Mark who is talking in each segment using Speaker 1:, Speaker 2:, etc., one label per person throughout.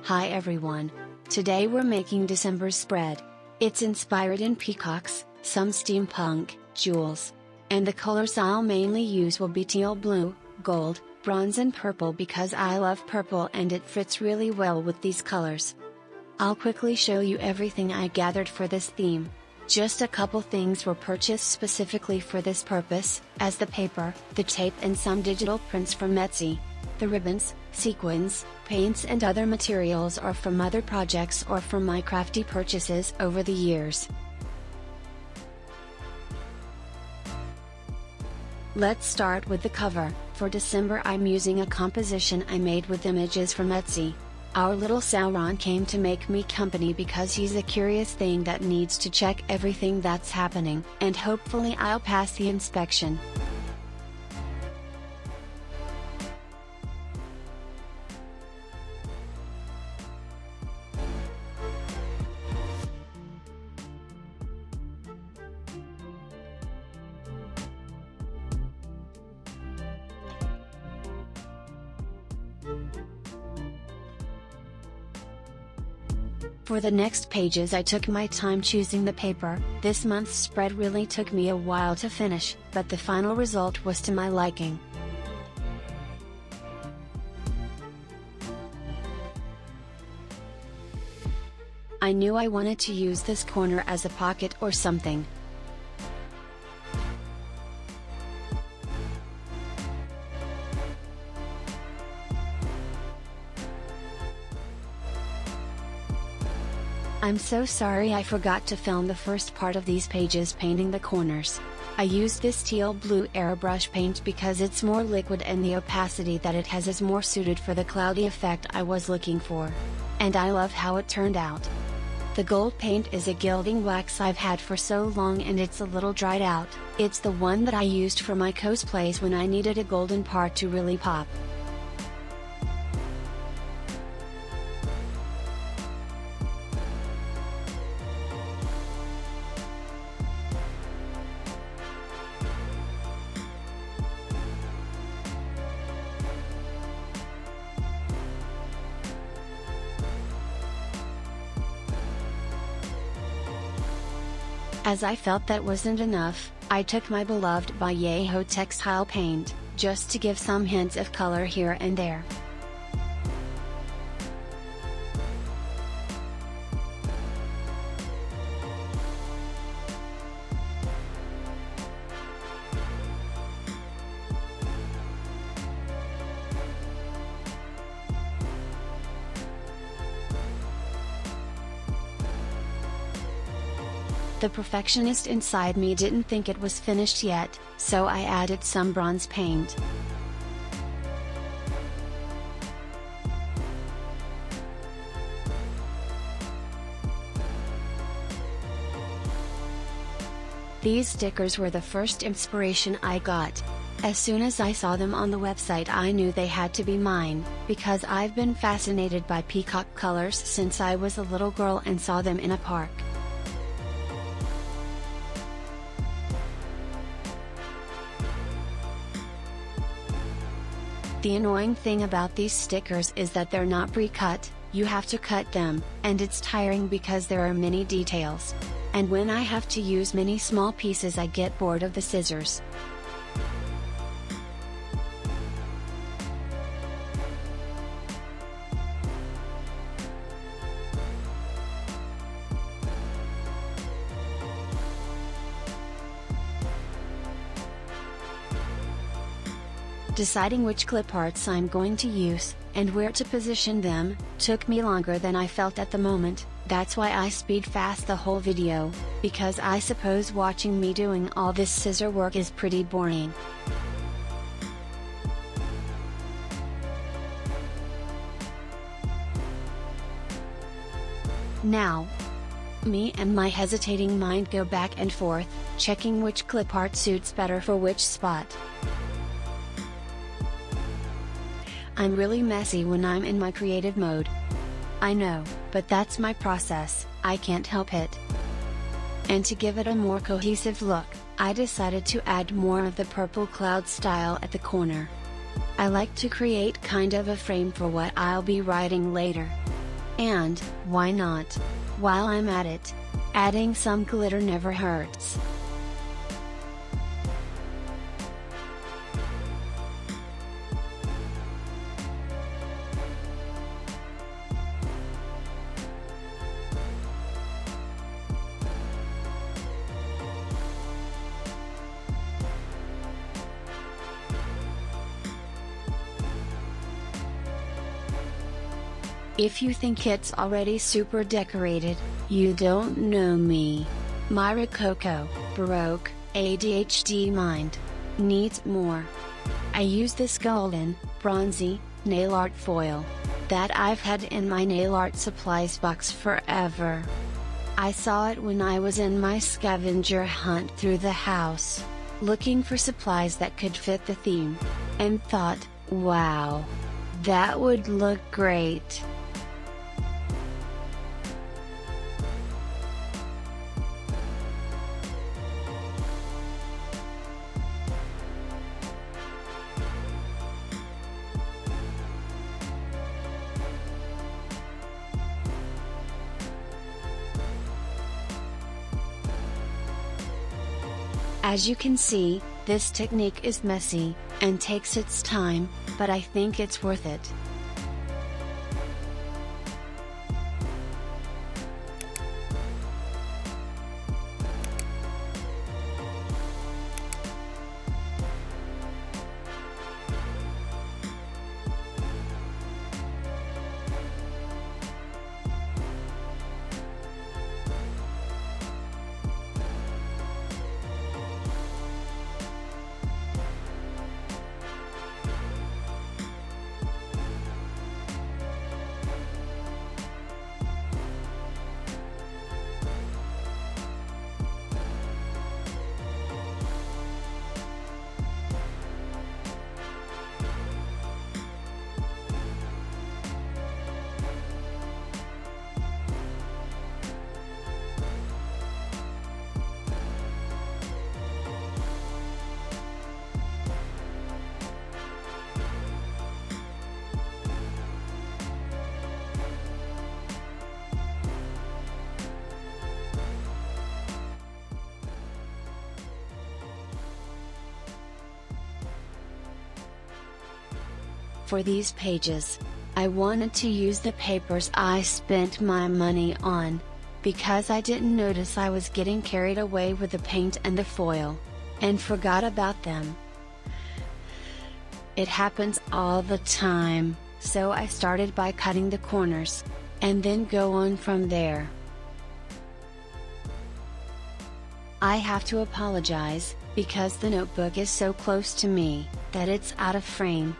Speaker 1: Hi everyone. Today we're making December's spread. It's inspired in peacocks, some steampunk, jewels. And the colors I'll mainly use will be teal blue, gold, bronze and purple because I love purple and it fits really well with these colors. I'll quickly show you everything I gathered for this theme. Just a couple things were purchased specifically for this purpose, as the paper, the tape and some digital prints from Etsy. The ribbons, sequins, paints and other materials are from other projects or from my crafty purchases over the years. Let's start with the cover. For December I'm using a composition I made with images from Etsy. Our little Sauron came to make me company because he's a curious thing that needs to check everything that's happening, and hopefully I'll pass the inspection. For the next pages I took my time choosing the paper. This month's spread really took me a while to finish, but the final result was to my liking. I knew I wanted to use this corner as a pocket or something. I'm so sorry I forgot to film the first part of these pages painting the corners. I used this teal blue airbrush paint because it's more liquid and the opacity that it has is more suited for the cloudy effect I was looking for. And I love how it turned out. The gold paint is a gilding wax I've had for so long and it's a little dried out. It's the one that I used for my cosplays when I needed a golden part to really pop. As I felt that wasn't enough, I took my beloved Vallejo textile paint, just to give some hints of color here and there. The perfectionist inside me didn't think it was finished yet, so I added some bronze paint. These stickers were the first inspiration I got. As soon as I saw them on the website I knew they had to be mine, because I've been fascinated by peacock colors since I was a little girl and saw them in a park. The annoying thing about these stickers is that they're not pre-cut, you have to cut them, and it's tiring because there are many details. And when I have to use many small pieces I get bored of the scissors. Deciding which clip arts I'm going to use, and where to position them, took me longer than I felt at the moment. That's why I speed fast the whole video, because I suppose watching me doing all this scissor work is pretty boring. Now, me and my hesitating mind go back and forth, checking which clip art suits better for which spot. I'm really messy when I'm in my creative mode. I know, but that's my process, I can't help it. And to give it a more cohesive look, I decided to add more of the purple cloud style at the corner. I like to create kind of a frame for what I'll be writing later. And, why not? While I'm at it, adding some glitter never hurts. If you think it's already super decorated, you don't know me. My Rococo, Baroque, ADHD mind needs more. I use this golden, bronzy, nail art foil that I've had in my nail art supplies box forever. I saw it when I was in my scavenger hunt through the house, looking for supplies that could fit the theme, and thought, wow, that would look great. As you can see, this technique is messy, and takes its time, but I think it's worth it. For these pages, I wanted to use the papers I spent my money on, because I didn't notice I was getting carried away with the paint and the foil, and forgot about them. It happens all the time, so I started by cutting the corners, and then go on from there. I have to apologize, because the notebook is so close to me, that it's out of frame.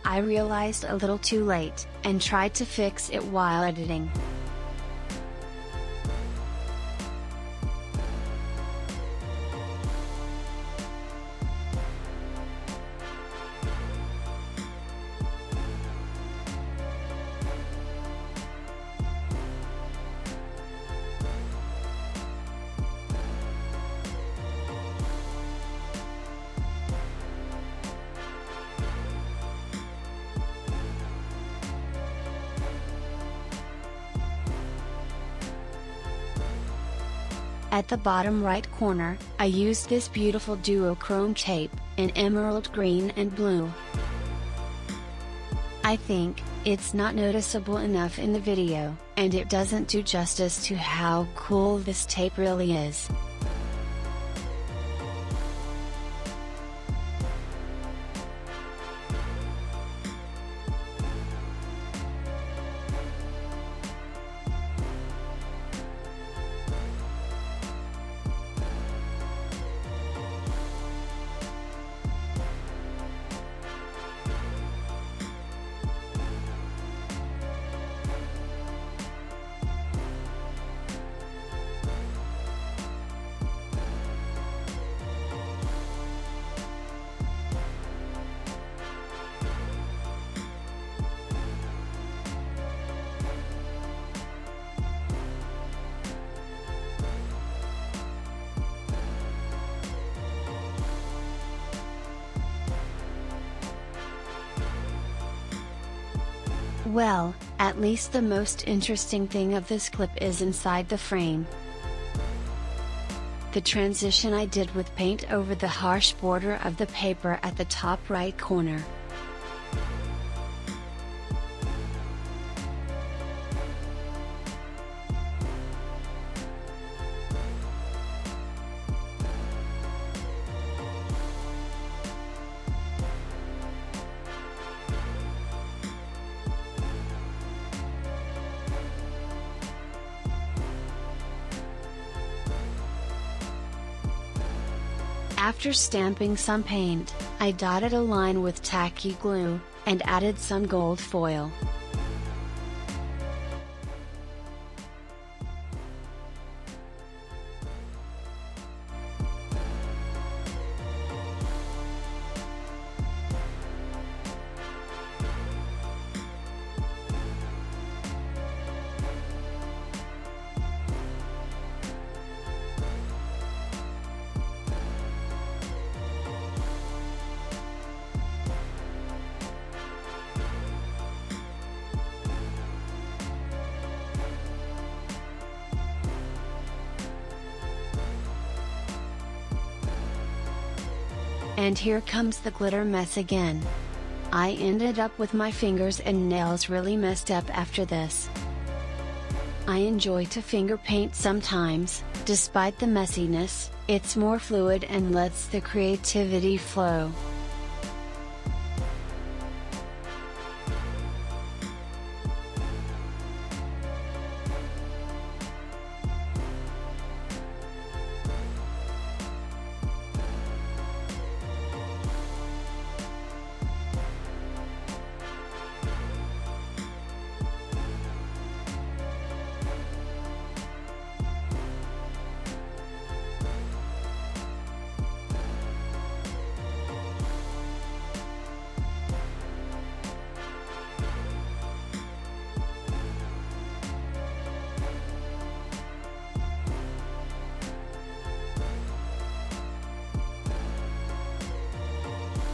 Speaker 1: I realized a little too late, and tried to fix it while editing. At the bottom right corner, I used this beautiful duochrome tape, in emerald green and blue. I think, it's not noticeable enough in the video, and it doesn't do justice to how cool this tape really is. Well, at least the most interesting thing of this clip is inside the frame. The transition I did with paint over the harsh border of the paper at the top right corner. After stamping some paint, I dotted a line with tacky glue, and added some gold foil. And here comes the glitter mess again. I ended up with my fingers and nails really messed up after this. I enjoy to finger paint sometimes, despite the messiness, it's more fluid and lets the creativity flow.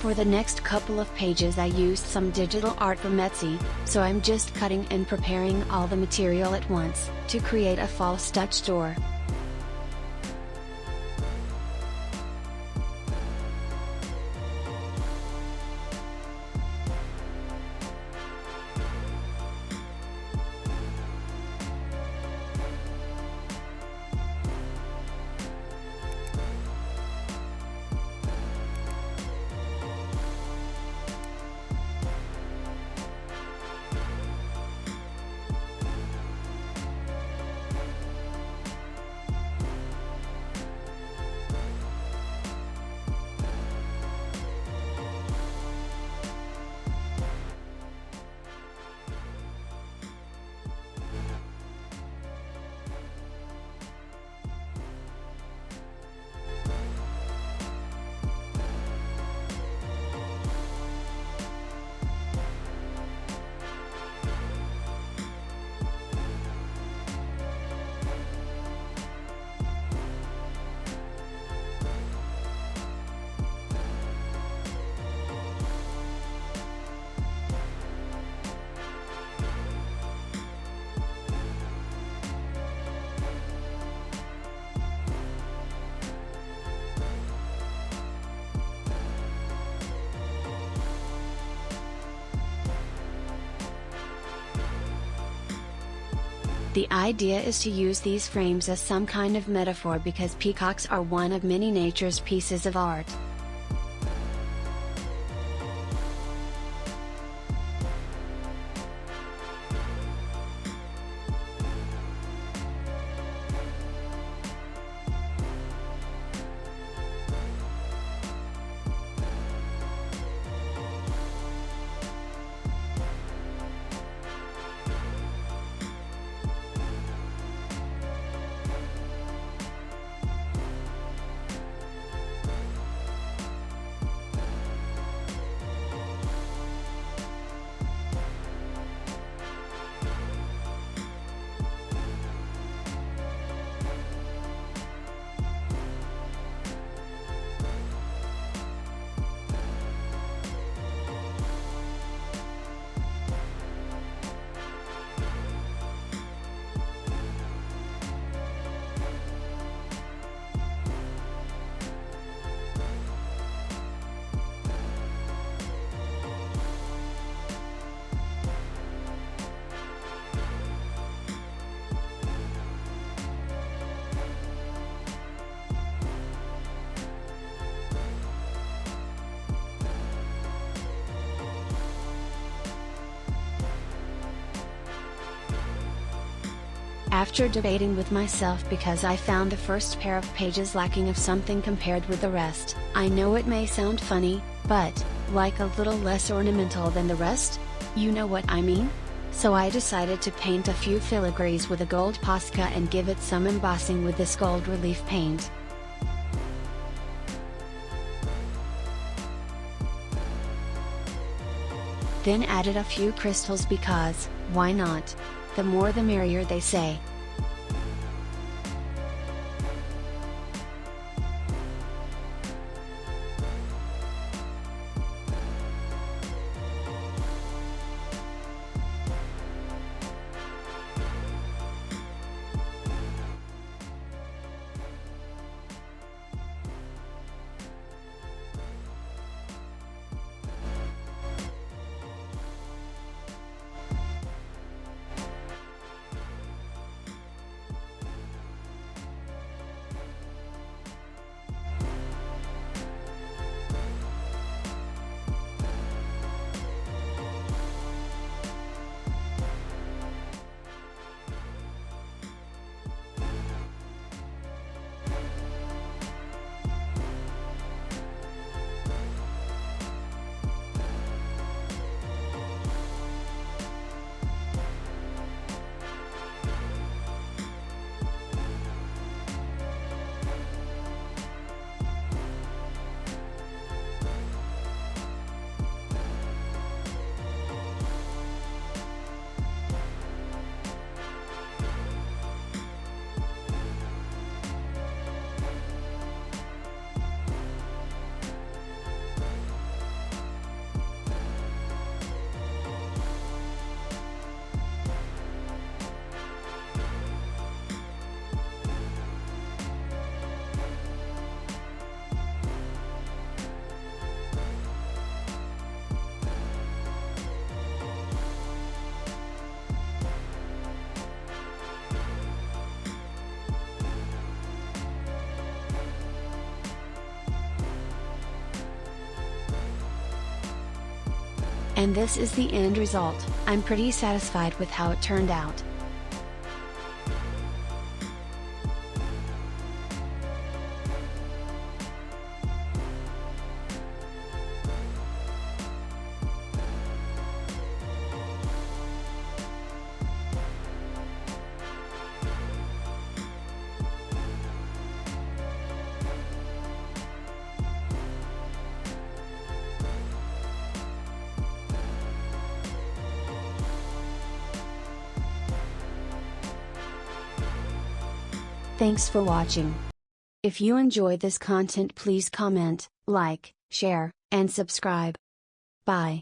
Speaker 1: For the next couple of pages I used some digital art from Etsy, so I'm just cutting and preparing all the material at once, to create a false Dutch door. The idea is to use these frames as some kind of metaphor because peacocks are one of many nature's pieces of art. After debating with myself because I found the first pair of pages lacking of something compared with the rest, I know it may sound funny, but, like a little less ornamental than the rest? You know what I mean? So I decided to paint a few filigrees with a gold Posca and give it some embossing with this gold relief paint. Then added a few crystals because, why not? The more the merrier, they say. And this is the end result. I'm pretty satisfied with how it turned out. Thanks for watching. If you enjoy this content, please comment, like, share, and subscribe. Bye.